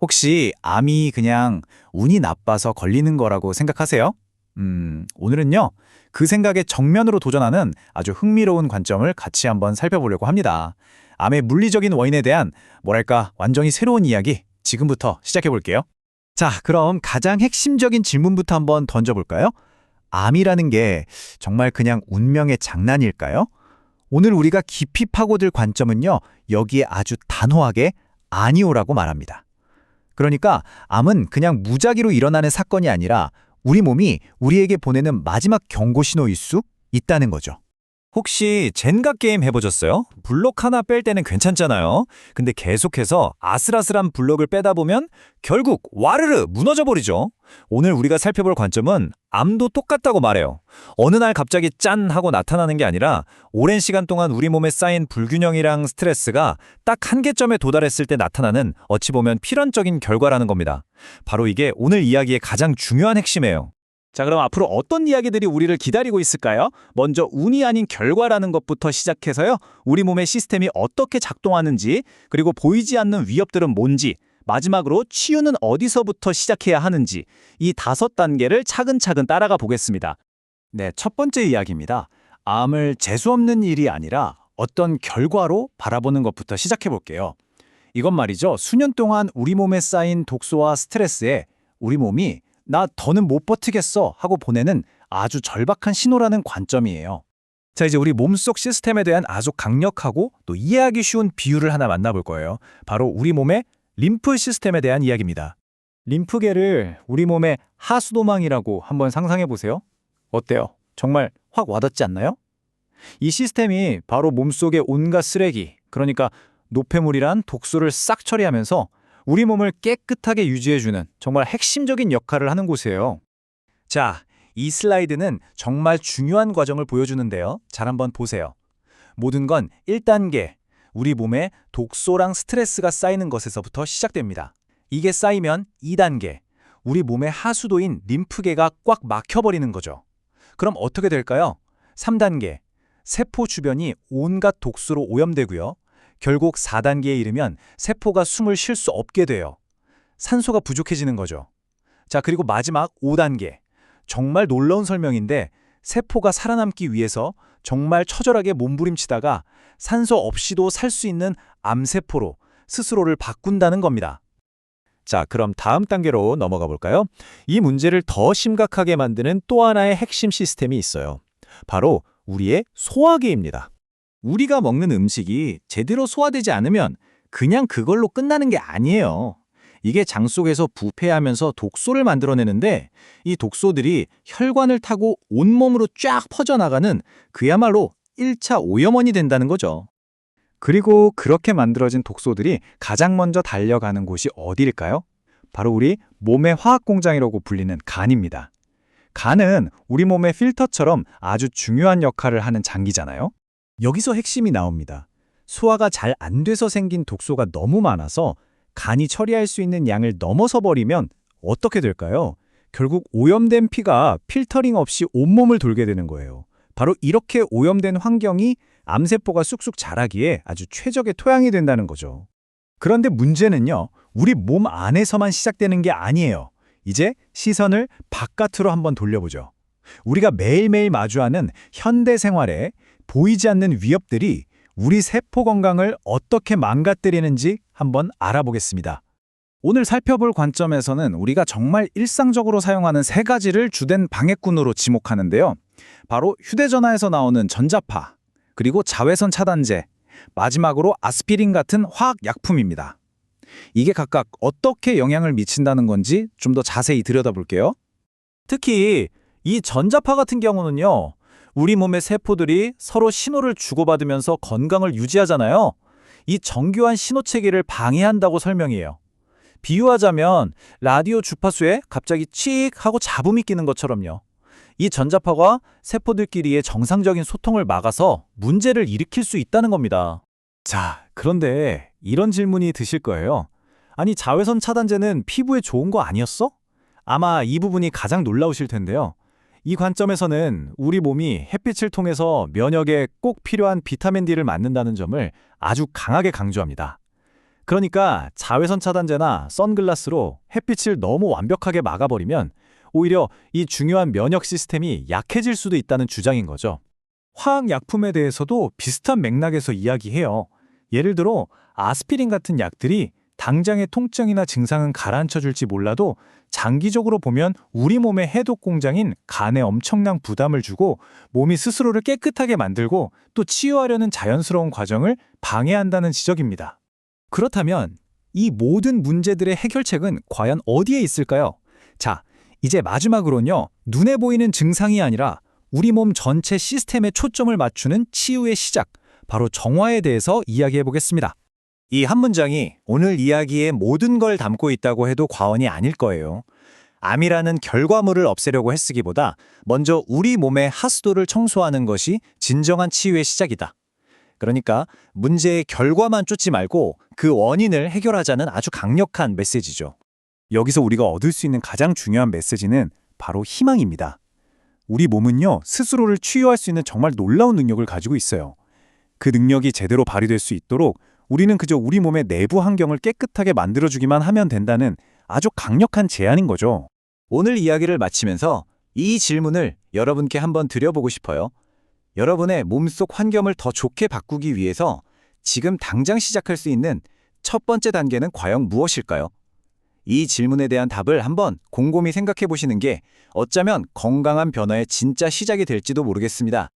혹시 암이 그냥 운이 나빠서 걸리는 거라고 생각하세요? 오늘은요, 그 생각에 정면으로 도전하는 아주 흥미로운 관점을 같이 한번 살펴보려고 합니다. 암의 물리적인 원인에 대한, 뭐랄까, 완전히 새로운 이야기, 지금부터 시작해 볼게요. 자, 그럼 가장 핵심적인 질문부터 한번 던져볼까요? 암이라는 게 정말 그냥 운명의 장난일까요? 오늘 우리가 깊이 파고들 관점은요, 여기에 아주 단호하게 아니오라고 말합니다. 그러니까 암은 그냥 무작위로 일어나는 사건이 아니라 우리 몸이 우리에게 보내는 마지막 경고 신호일 수 있다는 거죠. 혹시 젠가 게임 해보셨어요? 블록 하나 뺄 때는 괜찮잖아요. 근데 계속해서 아슬아슬한 블록을 빼다 보면 결국 와르르 무너져 버리죠. 오늘 우리가 살펴볼 관점은 암도 똑같다고 말해요. 어느 날 갑자기 짠 하고 나타나는 게 아니라 오랜 시간 동안 우리 몸에 쌓인 불균형이랑 스트레스가 딱 한계점에 도달했을 때 나타나는 어찌 보면 필연적인 결과라는 겁니다. 바로 이게 오늘 이야기의 가장 중요한 핵심이에요. 자, 그럼 앞으로 어떤 이야기들이 우리를 기다리고 있을까요? 먼저 운이 아닌 결과라는 것부터 시작해서요. 우리 몸의 시스템이 어떻게 작동하는지, 그리고 보이지 않는 위협들은 뭔지, 마지막으로 치유는 어디서부터 시작해야 하는지, 이 5단계를 차근차근 따라가 보겠습니다. 네, 첫 번째 이야기입니다. 암을 재수없는 일이 아니라 어떤 결과로 바라보는 것부터 시작해 볼게요. 이건 말이죠. 수년 동안 우리 몸에 쌓인 독소와 스트레스에 우리 몸이 나 더는 못 버티겠어 하고 보내는 아주 절박한 신호라는 관점이에요. 자, 이제 우리 몸속 시스템에 대한 아주 강력하고 또 이해하기 쉬운 비유를 하나 만나볼 거예요. 바로 우리 몸의 림프 시스템에 대한 이야기입니다. 림프계를 우리 몸의 하수도망이라고 한번 상상해 보세요. 어때요? 정말 확 와닿지 않나요? 이 시스템이 바로 몸속의 온갖 쓰레기, 그러니까 노폐물이란 독소를 싹 처리하면서 우리 몸을 깨끗하게 유지해주는 정말 핵심적인 역할을 하는 곳이에요. 자, 이 슬라이드는 정말 중요한 과정을 보여주는데요. 잘 한번 보세요. 모든 건 1단계, 우리 몸에 독소랑 스트레스가 쌓이는 것에서부터 시작됩니다. 이게 쌓이면 2단계, 우리 몸의 하수도인 림프계가 꽉 막혀버리는 거죠. 그럼 어떻게 될까요? 3단계, 세포 주변이 온갖 독소로 오염되고요. 결국 4단계에 이르면 세포가 숨을 쉴 수 없게 돼요. 산소가 부족해지는 거죠. 자, 그리고 마지막 5단계. 정말 놀라운 설명인데 세포가 살아남기 위해서 정말 처절하게 몸부림치다가 산소 없이도 살 수 있는 암세포로 스스로를 바꾼다는 겁니다. 자, 그럼 다음 단계로 넘어가 볼까요? 이 문제를 더 심각하게 만드는 또 하나의 핵심 시스템이 있어요. 바로 우리의 소화기입니다. 우리가 먹는 음식이 제대로 소화되지 않으면 그냥 그걸로 끝나는 게 아니에요. 이게 장 속에서 부패하면서 독소를 만들어내는데 이 독소들이 혈관을 타고 온몸으로 쫙 퍼져나가는 그야말로 1차 오염원이 된다는 거죠. 그리고 그렇게 만들어진 독소들이 가장 먼저 달려가는 곳이 어디일까요? 바로 우리 몸의 화학공장이라고 불리는 간입니다. 간은 우리 몸의 필터처럼 아주 중요한 역할을 하는 장기잖아요. 여기서 핵심이 나옵니다. 소화가 잘 안 돼서 생긴 독소가 너무 많아서 간이 처리할 수 있는 양을 넘어서 버리면 어떻게 될까요? 결국 오염된 피가 필터링 없이 온몸을 돌게 되는 거예요. 바로 이렇게 오염된 환경이 암세포가 쑥쑥 자라기에 아주 최적의 토양이 된다는 거죠. 그런데 문제는요, 우리 몸 안에서만 시작되는 게 아니에요. 이제 시선을 바깥으로 한번 돌려보죠. 우리가 매일매일 마주하는 현대 생활에 보이지 않는 위협들이 우리 세포 건강을 어떻게 망가뜨리는지 한번 알아보겠습니다. 오늘 살펴볼 관점에서는 우리가 정말 일상적으로 사용하는 3가지를 주된 방해꾼으로 지목하는데요. 바로 휴대전화에서 나오는 전자파, 그리고 자외선 차단제, 마지막으로 아스피린 같은 화학약품입니다. 이게 각각 어떻게 영향을 미친다는 건지 좀 더 자세히 들여다볼게요. 특히 이 전자파 같은 경우는요, 우리 몸의 세포들이 서로 신호를 주고받으면서 건강을 유지하잖아요. 이 정교한 신호체계를 방해한다고 설명해요. 비유하자면 라디오 주파수에 갑자기 칙 하고 잡음이 끼는 것처럼요. 이 전자파가 세포들끼리의 정상적인 소통을 막아서 문제를 일으킬 수 있다는 겁니다. 자, 그런데 이런 질문이 드실 거예요. 아니, 자외선 차단제는 피부에 좋은 거 아니었어? 아마 이 부분이 가장 놀라우실 텐데요. 이 관점에서는 우리 몸이 햇빛을 통해서 면역에 꼭 필요한 비타민 D를 만든다는 점을 아주 강하게 강조합니다. 그러니까 자외선 차단제나 선글라스로 햇빛을 너무 완벽하게 막아버리면 오히려 이 중요한 면역 시스템이 약해질 수도 있다는 주장인 거죠. 화학약품에 대해서도 비슷한 맥락에서 이야기해요. 예를 들어 아스피린 같은 약들이 당장의 통증이나 증상은 가라앉혀 줄지 몰라도 장기적으로 보면 우리 몸의 해독 공장인 간에 엄청난 부담을 주고 몸이 스스로를 깨끗하게 만들고 또 치유하려는 자연스러운 과정을 방해한다는 지적입니다. 그렇다면 이 모든 문제들의 해결책은 과연 어디에 있을까요? 자, 이제 마지막으로는요. 눈에 보이는 증상이 아니라 우리 몸 전체 시스템에 초점을 맞추는 치유의 시작, 바로 정화에 대해서 이야기해 보겠습니다. 이 한 문장이 오늘 이야기의 모든 걸 담고 있다고 해도 과언이 아닐 거예요. 암이라는 결과물을 없애려고 애쓰기보다 먼저 우리 몸의 하수도를 청소하는 것이 진정한 치유의 시작이다. 그러니까 문제의 결과만 쫓지 말고 그 원인을 해결하자는 아주 강력한 메시지죠. 여기서 우리가 얻을 수 있는 가장 중요한 메시지는 바로 희망입니다. 우리 몸은요, 스스로를 치유할 수 있는 정말 놀라운 능력을 가지고 있어요. 그 능력이 제대로 발휘될 수 있도록 우리는 그저 우리 몸의 내부 환경을 깨끗하게 만들어주기만 하면 된다는 아주 강력한 제안인 거죠. 오늘 이야기를 마치면서 이 질문을 여러분께 한번 드려보고 싶어요. 여러분의 몸속 환경을 더 좋게 바꾸기 위해서 지금 당장 시작할 수 있는 첫 번째 단계는 과연 무엇일까요? 이 질문에 대한 답을 한번 곰곰이 생각해 보시는 게 어쩌면 건강한 변화의 진짜 시작이 될지도 모르겠습니다.